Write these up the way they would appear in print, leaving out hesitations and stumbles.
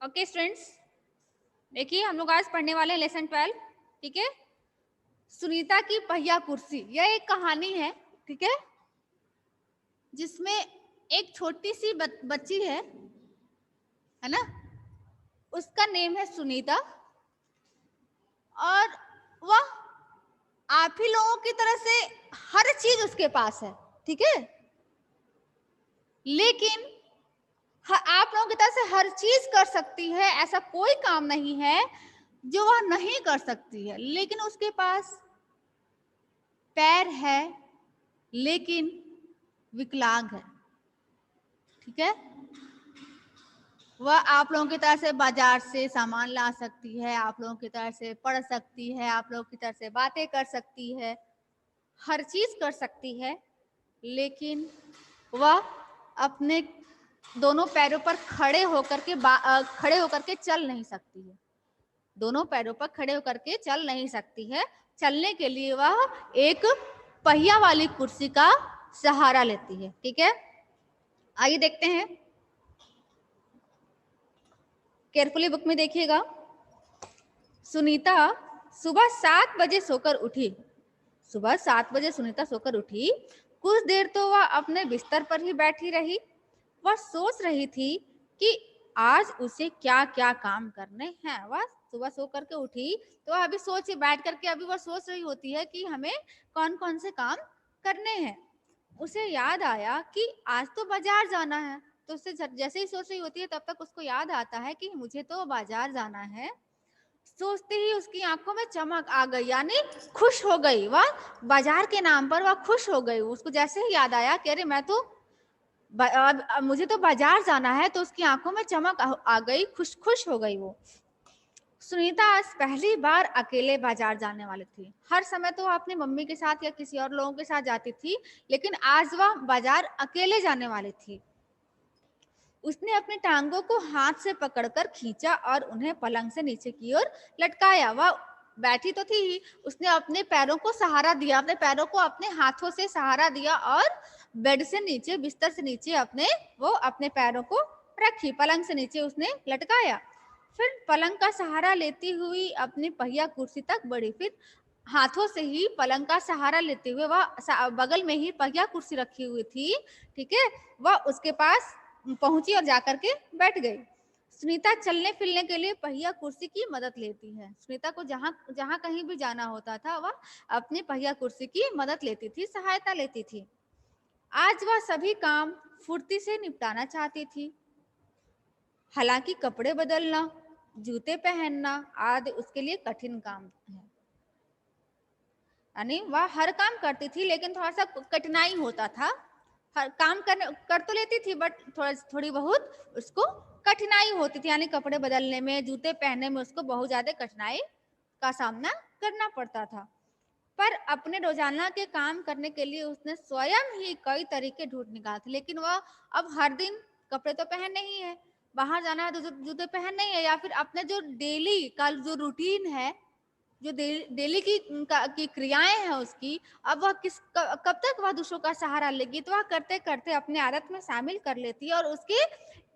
Okay students, देखिए हम लोग आज पढ़ने वाले हैं लेसन 12। ठीक है, सुनीता की पहिया कुर्सी। यह एक कहानी है, ठीक है, जिसमें एक छोटी सी बच्ची है ना, उसका नेम है सुनीता। और वह आप ही लोगों की तरह से हर चीज उसके पास है, ठीक है, लेकिन आप लोगों की तरह से हर चीज कर सकती है, ऐसा कोई काम नहीं है जो वह नहीं कर सकती है। लेकिन उसके पास पैर है लेकिन विकलांग है, ठीक है। वह आप लोगों की तरह से बाजार से सामान ला सकती है, आप लोगों की तरह से पढ़ सकती है, आप लोगों की तरह से बातें कर सकती है, हर चीज कर सकती है, लेकिन वह अपने दोनों पैरों पर खड़े होकर के चल नहीं सकती है। दोनों पैरों पर खड़े होकर के चल नहीं सकती है। चलने के लिए वह एक पहिया वाली कुर्सी का सहारा लेती है, ठीक है। आइए देखते हैं, केयरफुली बुक में देखिएगा। सुनीता सुबह 7 बजे सोकर उठी। सुबह 7 बजे सुनीता सोकर उठी। कुछ देर तो वह अपने बिस्तर पर ही बैठी रही। वह सोच रही थी कि आज उसे क्या क्या काम करने हैं। वह सुबह सो करके उठी तो अभी बैठ करके अभी वह सोच रही होती है कि हमें कौन कौन से काम करने हैं। उसे याद आया कि आज तो बाजार जाना है, तो उससे जैसे ही सोच रही होती है तब तक उसको याद आता है कि मुझे तो बाजार जाना है। सोचते ही उसकी आंखों में चमक आ गई, यानी खुश हो गई। वह बाजार के नाम पर वह खुश हो गई। उसको जैसे ही याद आया कि अरे मैं तो मुझे तो बाजार जाना है, तो उसकी आंखों में चमक आ गई, खुश खुश हो गई वो। सुनीता आज पहली बार अकेले बाजार जाने वाली थी। हर समय तो वह अपनी मम्मी के साथ या किसी और लोगों के साथ जाती थी, लेकिन आज वह बाजार अकेले जाने वाली थी। उसने अपनी टांगों को हाथ से पकड़कर खींचा और उन्हें पलंग से नीचे की ओर लटकाया। वह बैठी तो थी ही, उसने अपने पैरों को सहारा दिया, अपने पैरों को अपने हाथों से सहारा दिया और बेड से नीचे, बिस्तर से नीचे अपने पैरों को रखी, पलंग से नीचे उसने लटकाया। फिर पलंग का सहारा लेती हुई अपनी पहिया कुर्सी तक बढ़ी। फिर हाथों से ही पलंग का सहारा लेते हुए वह बगल में ही पहिया कुर्सी रखी हुई थी, ठीक है, वह उसके पास पहुंची और जाकर के बैठ गई। सुनीता चलने फिरने के लिए पहिया कुर्सी की मदद लेती है। सुनीता को जहां जहां कहीं भी जाना होता था वह अपनी पहिया कुर्सी की मदद लेती थी, सहायता लेती थी। आज वह सभी काम फुर्ती से निपटाना चाहती थी। हालांकि कपड़े बदलना, जूते पहनना आदि उसके लिए कठिन काम है। यानी वह हर काम करती थी लेकिन थोड़ा सा कठिनाई होता था। हर काम कर तो लेती थी, बट थोड़ी बहुत उसको कठिनाई होती थी, यानी कपड़े बदलने में, जूते पहनने में उसको बहुत ज्यादा कठिनाई का सामना करना पड़ता था। पर अपने रोजाना के काम करने के लिए उसने स्वयं ही कई तरीके ढूंढ निकाले थे। लेकिन वह अब हर दिन कपड़े तो पहनने ही है, बाहर जाना है तो जूते पहनने ही है, या फिर अपने जो डेली का जो रूटीन है, जो डेली की क्रियाएं हैं उसकी, अब वह कब तक वह दूसरों का सहारा लेगी। तो वह करते करते अपने आदत में शामिल कर लेती है और उसके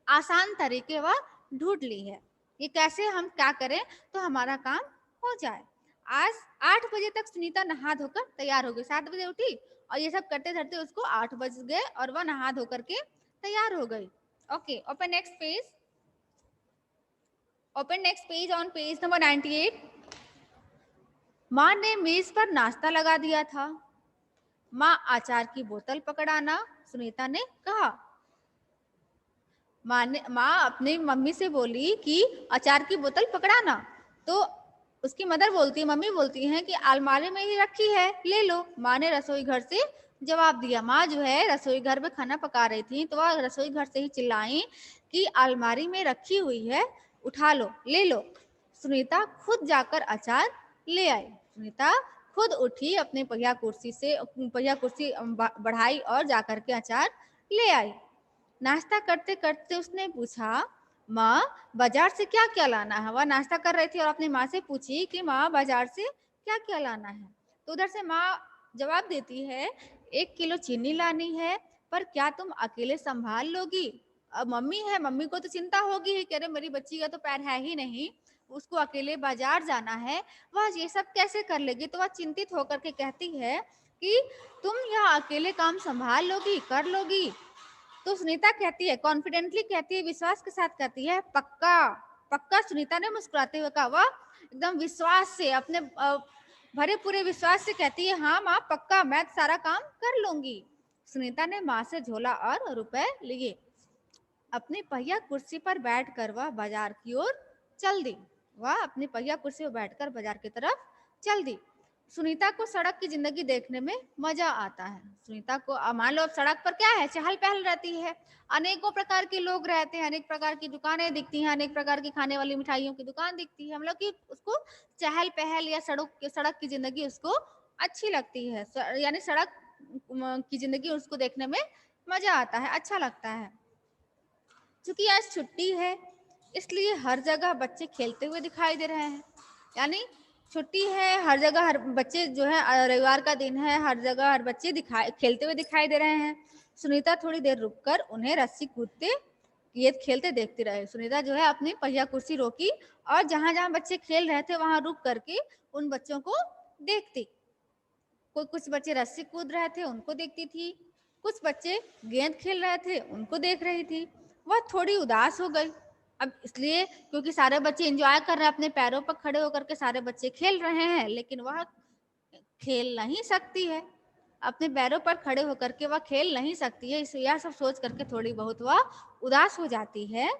आसान तरीके वह ढूंढ ली है। ये कैसे हम क्या करें तो हमारा काम हो जाए। आज 8 बजे तक सुनीता नहा धोकर तैयार हो गई। 7 बजे उठी और ये सब करते करते उसको 8 बज गए और वह नहा धोकर के तैयार हो गई। Okay, open next page. Open next page on page number 98। माँ ने मेज पर नाश्ता लगा दिया था। माँ अचार की बोतल पकड़ाना, सुनीता ने कहा। माँ अपनी मम्मी से बोली कि अचार की बोतल पकड़ाना, तो उसकी मम्मी बोलती हैं कि अलमारी में ही रखी है, ले लो। माँ ने रसोई घर से जवाब दिया। माँ जो है रसोई घर में खाना पका रही थी, तो वह रसोई घर से ही चिल्लाई कि अलमारी में रखी हुई है, उठा लो, ले लो। सुनीता खुद जाकर अचार ले आई। सुनीता खुद उठी, अपने पहिया कुर्सी बढ़ाई और जाकर के अचार ले आई। नाश्ता करते करते उसने पूछा, माँ बाजार से क्या क्या लाना है। वह नाश्ता कर रही थी और अपनी माँ से पूछी कि माँ बाजार से क्या क्या लाना है। तो उधर से माँ जवाब देती है, 1 किलो चीनी लानी है, पर क्या तुम अकेले संभाल लोगी। अब मम्मी है, मम्मी को तो चिंता होगी ही कि अरे मेरी बच्ची का तो पैर है ही नहीं, उसको अकेले बाजार जाना है, वह ये सब कैसे कर लेगी। तो वह चिंतित होकर के कहती है कि तुम यह अकेले काम संभाल लोगी, कर लोगी। तो सुनीता कहती है, कॉन्फिडेंटली कहती है, विश्वास के साथ कहती है, पक्का पक्का। सुनीता ने मुस्कुराते हुए कहा। वह एकदम विश्वास से, अपने भरे पूरे विश्वास से कहती है, हाँ माँ पक्का, मैं सारा काम कर लूंगी। सुनीता ने माँ से झोला और रुपए लिए। अपनी पहिया कुर्सी पर बैठकर वह बाजार की ओर चल दी। वह अपनी पहिया कुर्सी पर बैठकर बाजार की तरफ चल दी। सुनीता को सड़क की जिंदगी देखने में मजा आता है। सुनीता को मान लो अब सड़क पर क्या है, चहल पहल रहती है, अनेकों प्रकार के लोग रहते हैं, अनेक प्रकार की दुकानें दिखती हैं, अनेक प्रकार की खाने वाली मिठाइयों की दुकान दिखती है। मतलब कि उसको चहल पहल या सड़क की जिंदगी उसको अच्छी लगती है, यानी सड़क की जिंदगी उसको देखने में मजा आता है, अच्छा लगता है। क्योंकि आज छुट्टी है, इसलिए हर जगह बच्चे खेलते हुए दिखाई दे रहे हैं। यानी छुट्टी है, हर जगह हर बच्चे जो है, रविवार का दिन है, हर जगह हर बच्चे खेलते हुए दिखाई दे रहे हैं। सुनीता थोड़ी देर रुककर उन्हें रस्सी कूदते ये खेलते देखती रहे। सुनीता जो है अपनी पहिया कुर्सी रोकी और जहां जहां बच्चे खेल रहे थे वहां रुक करके उन बच्चों को देखती। कुछ बच्चे रस्सी कूद रहे थे, उनको देखती थी, कुछ बच्चे गेंद खेल रहे थे, उनको देख रही थी। वह थोड़ी उदास हो गई। अब इसलिए क्योंकि सारे बच्चे एंजॉय कर रहे हैं, अपने पैरों पर खड़े होकर के सारे बच्चे खेल रहे हैं, लेकिन वह खेल नहीं सकती है, अपने पैरों पर खड़े होकर के वह खेल नहीं सकती है। इसलिए यह सब सोच करके थोड़ी बहुत वह उदास हो जाती है।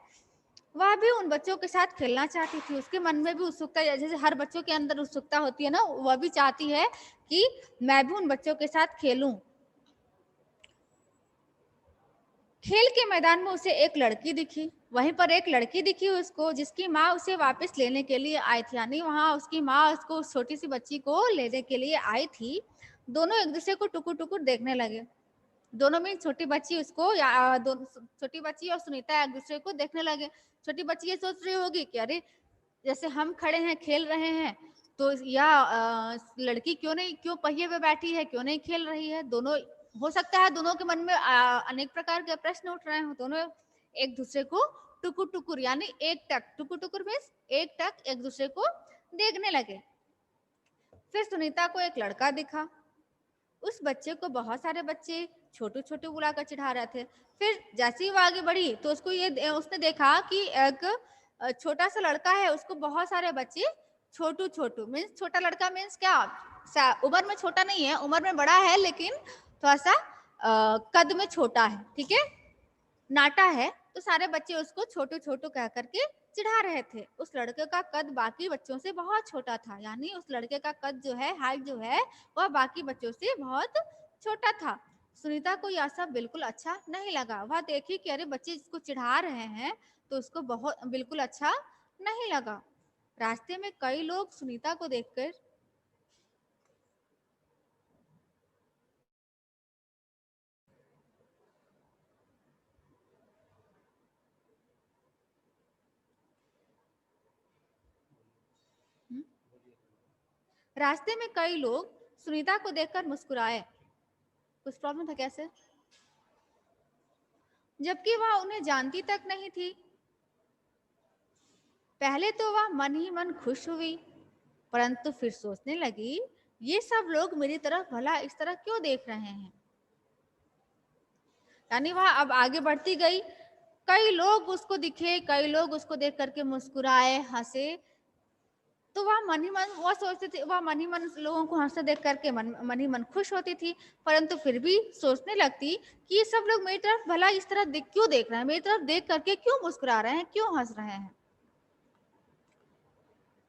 वह भी उन बच्चों के साथ खेलना चाहती थी, उसके मन में भी उत्सुकता, जैसे हर बच्चों के अंदर उत्सुकता होती है ना, वह भी चाहती है कि मैं भी उन बच्चों के साथ खेलूं। खेल के मैदान में उसे एक लड़की दिखी, वहीं पर एक लड़की दिखी उसको, जिसकी माँ उसे वापस लेने के लिए आई थी। यानी वहां उसकी माँ उसको, उस छोटी सी बच्ची को लेने के लिए आई थी। दोनों एक दूसरे को टुकुर टुकुर देखने लगे। दोनों में छोटी बच्ची उसको छोटी बच्ची और सुनीता एक दूसरे को देखने लगे। छोटी बच्ची ये सोच रही होगी कि अरे जैसे हम खड़े हैं खेल रहे हैं, तो लड़की क्यों पहिए पे बैठी है, क्यों नहीं खेल रही है। दोनों, हो सकता है दोनों के मन में अनेक प्रकार के प्रश्न उठ रहे हो। दोनों एक दूसरे को टुकुर टुकुर, यानी एक टक, टुकुर टुकुर मीन्स एक टक एक दूसरे को देखने लगे। फिर सुनीता को एक लड़का दिखा। उस बच्चे को बहुत सारे बच्चे छोटू छोटू बुलाकर चिढ़ा रहे थे। फिर जैसे ही वो आगे बढ़ी तो उसने देखा कि एक छोटा सा लड़का है, उसको बहुत सारे बच्चे छोटू छोटू मीन्स, छोटा लड़का मीन्स क्या, उम्र में छोटा नहीं है, उम्र में बड़ा है, लेकिन थोड़ा सा कद में छोटा है, ठीक है, नाटा है। तो सारे बच्चे उसको छोटू छोटू कह करके चिढ़ा रहे थे। उस लड़के का कद बाकी बच्चों से बहुत छोटा था, यानी उस लड़के का कद जो है, हाइट जो है, वह बाकी बच्चों से बहुत छोटा था। सुनीता को यह सब बिल्कुल अच्छा नहीं लगा। वह देखी कि अरे बच्चे इसको चिढ़ा रहे हैं, तो उसको बहुत बिल्कुल अच्छा नहीं लगा। रास्ते में कई लोग सुनीता को देखकर रास्ते में कई लोग सुनीता को देखकर मुस्कुराए। कुछ प्रॉब्लम था कैसे, जबकि वह उन्हें जानती तक नहीं थी। पहले तो वह मन ही मन खुश हुई, परंतु फिर सोचने लगी, ये सब लोग मेरी तरफ भला इस तरह क्यों देख रहे हैं। यानी वह अब आगे बढ़ती गई, कई लोग उसको दिखे, कई लोग उसको देख करके मुस्कुराए, हंसे। तो वह मन ही मन, वह सोचती थी, वह मन ही मन लोगों को हंसते देख करके मन ही मन खुश होती थी। परंतु फिर भी सोचने लगती कि ये सब लोग मेरी तरफ भला इस तरह क्यों देख रहे हैं, मेरी तरफ देख करके क्यों मुस्कुरा रहे हैं, क्यों हंस रहे हैं।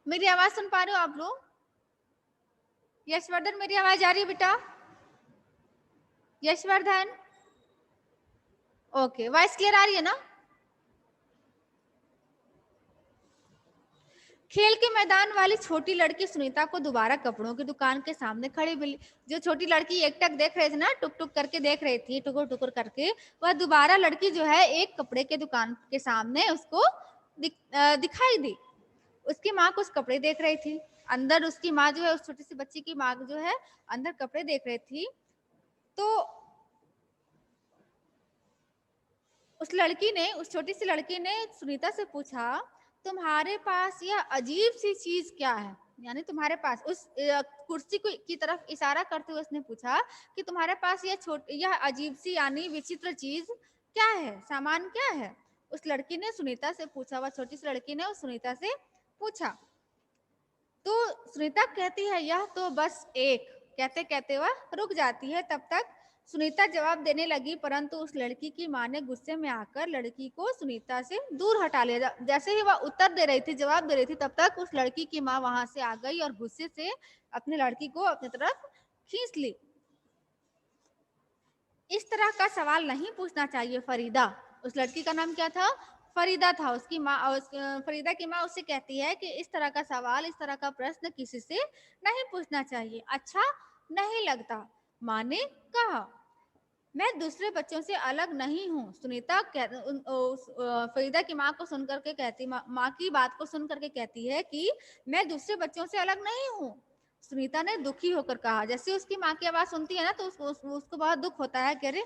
मेरी आवाज सुन पा रहे हो आप लोग? यशवर्धन, मेरी आवाज आ रही है बेटा? यशवर्धन, ओके, वॉइस क्लियर आ रही है ना? खेल के मैदान वाली छोटी लड़की सुनीता को दोबारा कपड़ों की दुकान के सामने खड़ी मिली। जो छोटी लड़की एकटक देख रही थी ना, टुक टुक करके देख रही थी, टुकुर टुकुर करके, वह दोबारा लड़की जो है एक कपड़े के दुकान के सामने उसको दिखाई दी। उसकी माँ कुछ कपड़े देख रही थी अंदर। उसकी माँ जो है, उस छोटी सी बच्ची की माँ जो है, अंदर कपड़े देख रही थी। तो उस छोटी सी लड़की ने सुनीता से पूछा, तुम्हारे पास यह अजीब सी चीज क्या है? यानी तुम्हारे पास उस कुर्सी की तरफ इशारा करते हुए उसने पूछा कि तुम्हारे पास यह अजीब सी यानी विचित्र चीज क्या है, सामान क्या है? उस लड़की ने सुनीता से पूछा, वह छोटी सी लड़की ने उस सुनीता से पूछा। तो सुनीता कहती है, यह तो बस एक, कहते कहते वह रुक जाती है। तब तक सुनीता जवाब देने लगी, परंतु उस लड़की की माँ ने गुस्से में आकर लड़की को सुनीता से दूर हटा लिया। जैसे ही वह उत्तर दे रही थी, जवाब दे रही थी, तब तक उस लड़की की माँ वहां से आ गई और गुस्से से अपनी लड़की को अपनी तरफ खींच ली। इस तरह का सवाल नहीं पूछना चाहिए फरीदा। उस लड़की का नाम क्या था? फरीदा था। उसकी माँ, फरीदा की माँ उससे कहती है कि इस तरह का सवाल, इस तरह का प्रश्न किसी से नहीं पूछना चाहिए, अच्छा नहीं लगता। माँ ने कहा, मैं दूसरे बच्चों से अलग नहीं हूँ। सुनीता फरीदा की माँ को सुनकर के कहती, माँ की बात को सुन करके कहती है कि मैं दूसरे बच्चों से अलग नहीं हूँ। सुनीता ने दुखी होकर कहा। जैसे उसकी माँ की आवाज सुनती है ना, तो उसको बहुत दुख होता है कि अरे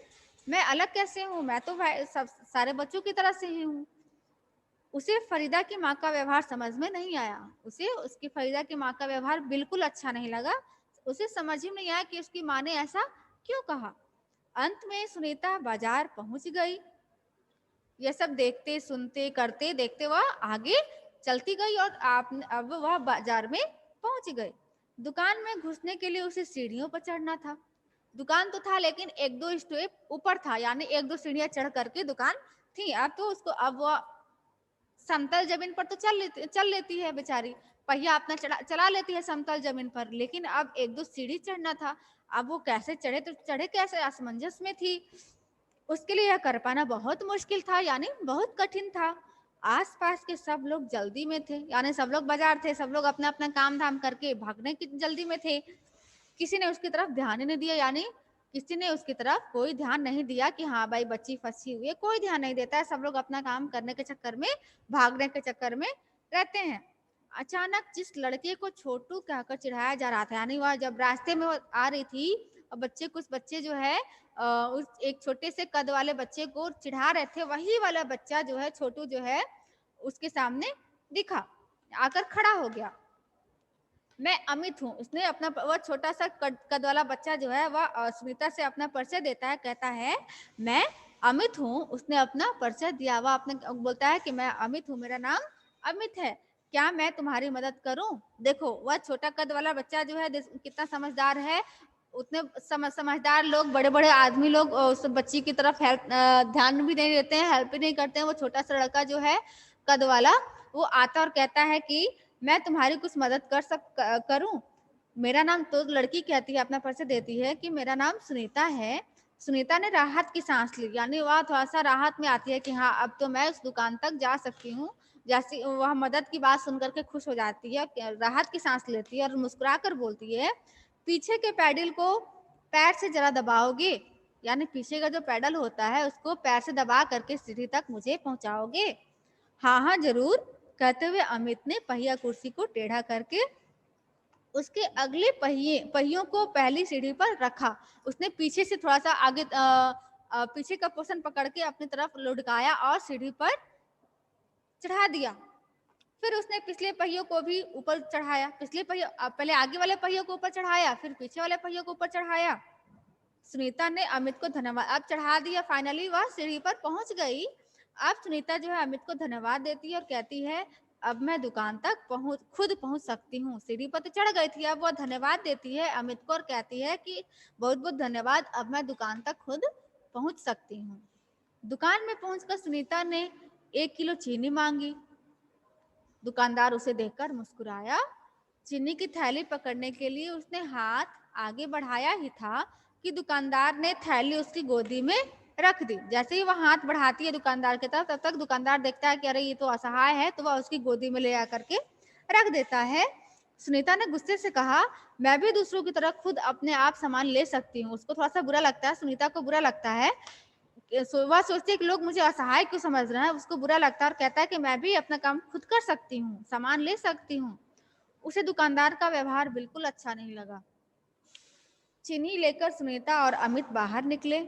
मैं अलग कैसे हूँ, मैं तो सब सारे बच्चों की तरह से ही हूँ। उसे फरीदा की माँ का व्यवहार समझ में नहीं आया। उसे उसकी फरीदा की माँ का व्यवहार बिल्कुल अच्छा नहीं लगा। उसे समझ ही नहीं आया कि उसकी माँ ने ऐसा क्यों कहा। अंत में सुनीता बाजार पहुंच गई। यह सब देखते सुनते करते देखते वह आगे चलती गई और अब वह बाजार में पहुंच गई। दुकान में घुसने के लिए उसे सीढ़ियों पर चढ़ना था। दुकान तो था लेकिन एक दो स्टेप ऊपर था, यानी एक दो सीढ़ियां चढ़ करके दुकान थी। अब वह समतल जमीन पर तो चल लेती है बेचारी, पहिया अपना चला लेती है समतल जमीन पर, लेकिन अब एक दो सीढ़ी चढ़ना था। अब वो कैसे चढ़े, तो चढ़े कैसे, असमंजस में थी। उसके लिए यह कर पाना बहुत मुश्किल था, यानी बहुत कठिन था। आसपास के सब लोग जल्दी में थे, यानी सब लोग बाजार थे, सब लोग अपना अपना काम धाम करके भागने की जल्दी में थे। किसी ने उसकी तरफ ध्यान ही नहीं दिया, यानी किसी ने उसकी तरफ कोई ध्यान नहीं दिया कि हाँ भाई बच्ची फंसी हुई है, कोई ध्यान नहीं देता है। सब लोग अपना काम करने के चक्कर में, भागने के चक्कर में रहते हैं। अचानक जिस लड़के को छोटू कहकर चिढ़ाया जा रहा था, यानी वह जब रास्ते में आ रही थी और कुछ बच्चे जो है उस एक छोटे से कद वाले बच्चे को चिढ़ा रहे थे, वही वाला बच्चा जो है, छोटू जो है, उसके सामने दिखा, आकर खड़ा हो गया। मैं अमित हूँ। उसने अपना, वह छोटा सा कद वाला बच्चा जो है वह सुनीता से अपना परिचय देता है, कहता है मैं अमित हूँ। उसने अपना परिचय दिया, वह अपने बोलता है कि मैं अमित हूँ, मेरा नाम अमित है, क्या मैं तुम्हारी मदद करूं? देखो वह छोटा कद वाला बच्चा जो है कितना समझदार है। उतने समझदार लोग, बड़े बड़े आदमी लोग उस बच्ची की तरफ ध्यान भी नहीं देते हैं, हेल्प भी नहीं करते हैं। वो छोटा सा लड़का जो है कद वाला, वो आता और कहता है कि मैं तुम्हारी कुछ मदद करूं? मेरा नाम, तो लड़की कहती है, अपना परिचय देती है कि मेरा नाम सुनीता है। सुनीता ने राहत की सांस ली, यानी वह थोड़ा सा राहत में आती है कि हाँ अब तो मैं उस दुकान तक जा सकती हूँ। जैसे वह मदद की बात सुनकर के खुश हो जाती है, राहत की सांस लेती है और मुस्कुरा कर बोलती है, पीछे के पैडल को पैर से जरा दबाओगे? यानी पीछे का जो पैडल होता है उसको पैर से दबा करके सीढ़ी तक मुझे पहुंचाओगे? हाँ हाँ जरूर, कहते हुए अमित ने पहिया कुर्सी को टेढ़ा करके उसके अगले पहियों को पहली सीढ़ी पर रखा। उसने पीछे से थोड़ा सा आगे पीछे का पोर्शन पकड़ के अपनी तरफ लुढ़काया और सीढ़ी पर चढ़ा दिया। फिर उसने पिछले पहियों को भी ऊपर चढ़ाया, पहले आगे वाले पहियों को ऊपर चढ़ाया, फिर पीछे वाले पहियों को ऊपर चढ़ाया। सुनीता ने अमित को धन्यवाद, अब चढ़ा दिया, फाइनली वह सीढ़ी पर पहुंच गई। अब सुनीता जो है अमित को धन्यवाद देती है और कहती है अब मैं दुकान तक खुद पहुंच सकती हूँ। सीढ़ी पर तो चढ़ गई थी, अब वह धन्यवाद देती है अमित को और कहती है कि बहुत बहुत धन्यवाद, अब मैं दुकान तक खुद पहुंच सकती हूँ। दुकान में पहुंचकर सुनीता ने 1 किलो चीनी मांगी। दुकानदार उसे देखकर मुस्कुराया। चीनी की थैली पकड़ने के लिए उसने हाथ आगे बढ़ाया ही था कि दुकानदार ने थैली उसकी गोदी में रख दी। जैसे ही वह हाथ बढ़ाती है दुकानदार की तरफ, तब तक दुकानदार देखता है कि अरे ये तो असहाय है, तो वह उसकी गोदी में ले आकर के रख देता है। सुनीता ने गुस्से से कहा, मैं भी दूसरों की तरह खुद अपने आप सामान ले सकती हूँ। उसको थोड़ा सा बुरा लगता है, सुनीता को बुरा लगता है, वह सोचती है कि लोग मुझे असहाय क्यों समझ रहे हैं। उसको बुरा लगता है और कहता है कि मैं भी अपना काम खुद कर सकती हूँ, सामान ले सकती हूँ। उसे दुकानदार का व्यवहार बिल्कुल अच्छा नहीं लगा। चीनी लेकर सुनीता और अमित बाहर निकले।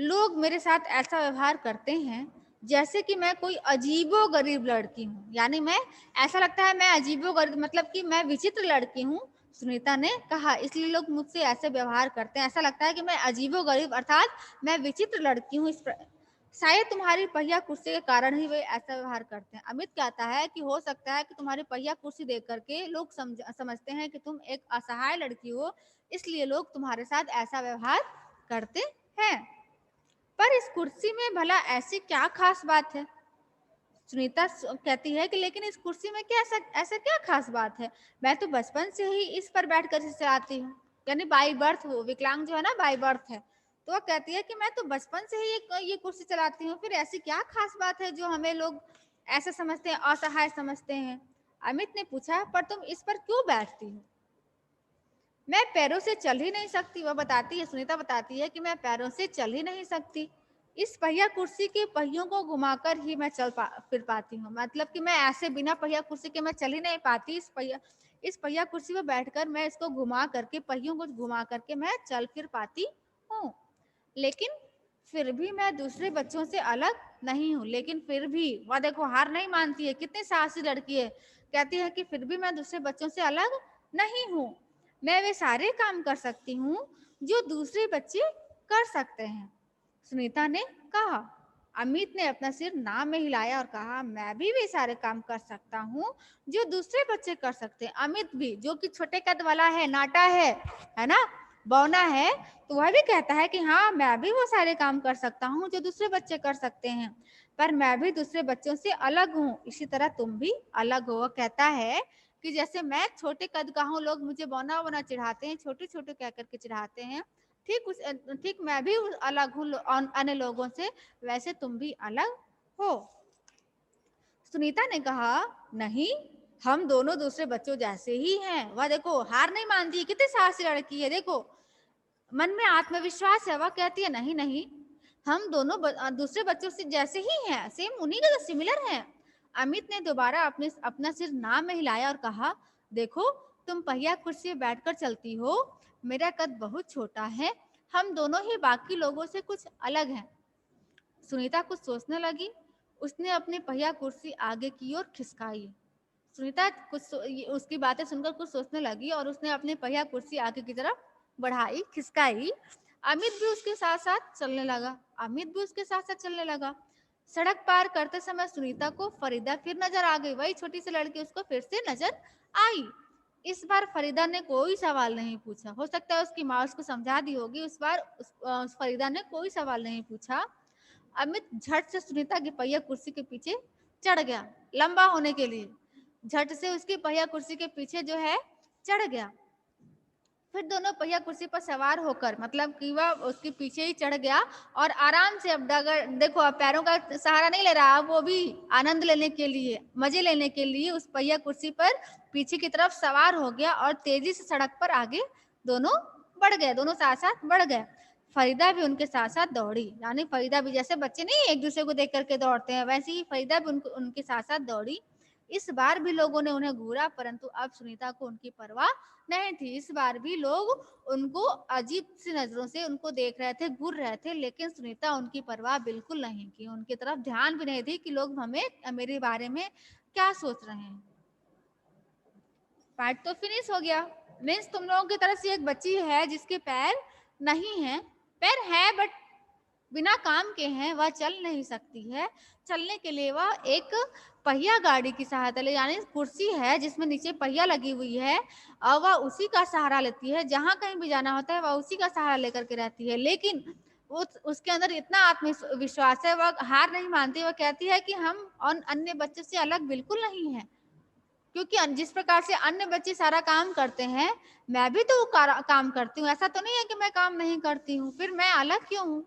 लोग मेरे साथ ऐसा व्यवहार करते हैं जैसे कि मैं कोई अजीबो-गरीब लड़की हूँ। यानी मैं ऐसा लगता है मैं अजीबो-गरीब मतलब कि मैं विचित्र लड़की हूँ, सुनीता ने कहा, इसलिए लोग मुझसे ऐसे व्यवहार करते हैं। ऐसा लगता है कि मैं अजीबो-गरीब अर्थात मैं विचित्र लड़की हूँ। शायद तुम्हारी पहिया कुर्सी के कारण ही वे ऐसा व्यवहार करते हैं। अमित कहता है कि हो सकता है कि तुम्हारी पहिया कुर्सी देख करके लोग समझते हैं कि तुम एक असहाय लड़की हो, इसलिए लोग तुम्हारे साथ ऐसा व्यवहार करते हैं। पर इस कुर्सी में भला ऐसी क्या खास बात है? सुनीता कहती है कि लेकिन इस कुर्सी में क्या ऐसा क्या खास बात है? मैं तो बचपन से ही इस पर बैठकर इसे चलाती हूँ। यानी बाई बर्थ वो विकलांग जो है ना बाई बर्थ है। तो वह कहती है कि मैं तो बचपन से ही ये कुर्सी चलाती हूँ, फिर ऐसी क्या खास बात है जो हमें लोग ऐसा समझते हैं, असहाय समझते हैं? अमित ने पूछा, पर तुम इस पर क्यों बैठती हो? मैं पैरों से चल ही नहीं सकती, वह बताती है, सुनीता बताती है कि मैं पैरों से चल ही नहीं सकती। इस पहिया कुर्सी के पहियों को घुमाकर ही मैं फिर पाती हूँ। मतलब कि मैं ऐसे बिना पहिया कुर्सी के मैं चल ही नहीं पाती। इस पहिया कुर्सी पर बैठकर मैं इसको घुमा करके पहियों को घुमा करके मैं चल फिर पाती हूँ। लेकिन फिर भी मैं दूसरे बच्चों से अलग नहीं हूँ। लेकिन फिर भी वह देखो हार नहीं मानती है, कितनी साहसी लड़की है। कहती है कि फिर भी मैं दूसरे बच्चों से अलग नहीं हूँ। मैं वे सारे काम कर सकती हूँ जो दूसरे बच्चे कर सकते हैं, सुनीता ने कहा। अमित ने अपना सिर ना में हिलाया और कहा, मैं भी वे सारे काम कर सकता हूँ जो दूसरे बच्चे कर सकते हैं। अमित भी, जो कि छोटे कद वाला है, नाटा है ना, बौना है, तो वह भी कहता है कि हाँ मैं भी वो सारे काम कर सकता हूँ जो दूसरे बच्चे कर सकते हैं, पर मैं भी दूसरे बच्चों से अलग हूँ, इसी तरह तुम भी अलग हो। कहता है कि जैसे मैं छोटे कद का हूँ, लोग मुझे बौना बौना चिढ़ाते हैं, छोटे छोटे कह करके चिढ़ाते हैं, ठीक मैं भी अलग हूँ अन्य लोगों से, वैसे तुम भी अलग हो। सुनीता ने कहा, नहीं, हम दोनों दूसरे बच्चों जैसे ही हैं। वह देखो हार नहीं मानती, कितनी साहसी लड़की है। देखो मन में आत्मविश्वास है। वह कहती है, नहीं नहीं, हम दोनों दूसरे बच्चों से जैसे ही हैं, सेम उन्हीं के तो सिमिलर हैं। अमित ने दोबारा अपना सिर ना में हिलाया और कहा, देखो तुम पहिया कुर्सी में बैठकर चलती हो, मेरा कद बहुत छोटा है, हम दोनों ही बाकी लोगों से कुछ अलग हैं। सुनीता कुछ सोचने लगी। उसने अपनी पहिया कुर्सी आगे की ओर खिसकाई। सुनीता उसकी बातें सुनकर कुछ सोचने लगी और उसने अपनी पहिया कुर्सी आगे की तरफ बढ़ाई, खिसकाई। अमित भी उसके साथ साथ चलने लगा। सड़क पार करते समय सुनीता को फरीदा फिर नजर आ गई। वही छोटी सी लड़की उसको फिर से नजर आई। इस बार फरीदा ने कोई सवाल नहीं पूछा। हो सकता है उसकी माँ उसको समझा दी होगी। उस फरीदा ने कोई सवाल नहीं पूछा। अमित झट से सुनीता की पहिया कुर्सी के पीछे चढ़ गया, लंबा होने के लिए झट से उसकी पहिया कुर्सी के पीछे जो है चढ़ गया। फिर दोनों पहिया कुर्सी पर सवार होकर, मतलब कि वह उसके पीछे ही चढ़ गया और आराम से, अब अगर देखो अब पैरों का सहारा नहीं ले रहा, अब वो भी आनंद लेने के लिए, मजे लेने के लिए उस पहिया कुर्सी पर पीछे की तरफ सवार हो गया और तेजी से सड़क पर आगे दोनों बढ़ गए। दोनों साथ साथ बढ़ गए। फरीदा भी उनके साथ साथ दौड़ी। यानी फरीदा भी, जैसे बच्चे नहीं एक दूसरे को देख करके दौड़ते हैं, वैसे ही फरीदा भी उनके साथ साथ दौड़ी। इस बार भी लोगों ने उन्हें घूरा, परंतु अब सुनीता को उनकी परवाह नहीं थी। इस बार भी लोग उनको अजीब सी नजरों से उनको देख रहे थे, घूर रहे थे, लेकिन सुनीता उनकी परवाह बिल्कुल नहीं की। उनकी तरफ ध्यान भी नहीं दी कि लोग मेरे बारे में क्या सोच रहे हैं। पार्ट तो फिनिश हो गया। मीन्स तुम लोगों की तरफ से एक बच्ची है जिसके पैर नहीं है, पैर है बट बिना काम के हैं, वह चल नहीं सकती है। चलने के लिए वह एक पहिया गाड़ी की सहायता ले, यानी कुर्सी है जिसमें नीचे पहिया लगी हुई है, और वह उसी का सहारा लेती है। जहां कहीं भी जाना होता है वह उसी का सहारा लेकर के रहती है। लेकिन उसके अंदर इतना आत्मविश्वास है, वह हार नहीं मानती। वह कहती है कि हम अन्य बच्चों से अलग बिल्कुल नहीं है, क्योंकि जिस प्रकार से अन्य बच्चे सारा काम करते हैं, मैं भी तो काम करती हूँ। ऐसा तो नहीं है कि मैं काम नहीं करती हूँ, फिर मैं अलग क्यों हूँ?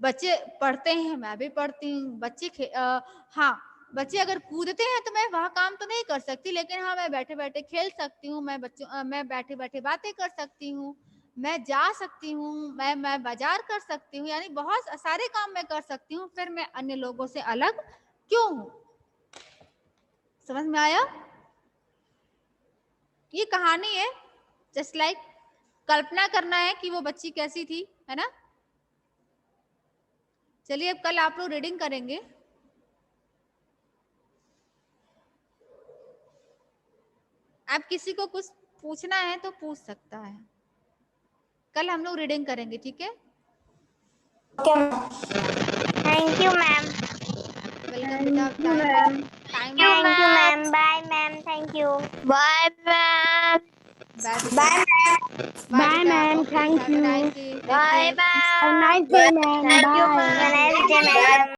बच्चे पढ़ते हैं, मैं भी पढ़ती हूँ। हाँ, बच्चे अगर कूदते हैं तो मैं वह काम तो नहीं कर सकती, लेकिन हाँ मैं बैठे बैठे खेल सकती हूँ, मैं बैठे बैठे बातें कर सकती हूँ, मैं जा सकती हूँ, मैं बाजार कर सकती हूँ, यानी बहुत सारे काम मैं कर सकती हूँ। फिर मैं अन्य लोगों से अलग क्यों हूँ? समझ में आया? ये कहानी है, जस्ट लाइक कल्पना करना है कि वो बच्ची कैसी थी, है ना? चलिए अब कल आप लोग रीडिंग करेंगे। अब किसी को कुछ पूछना है तो पूछ सकता है। कल हम लोग रीडिंग करेंगे, ठीक है? Thank you ma'am. वेलकम बेटा। Time thank you ma'am. Bye ma'am. Thank you. Bye ma'am. Bye बेटा। Bye ma'am. Okay, thank have a you. Nice day. Take bye care. Ma'am. Nice day ma'am. Thank you ma'am. Nice day ma'am.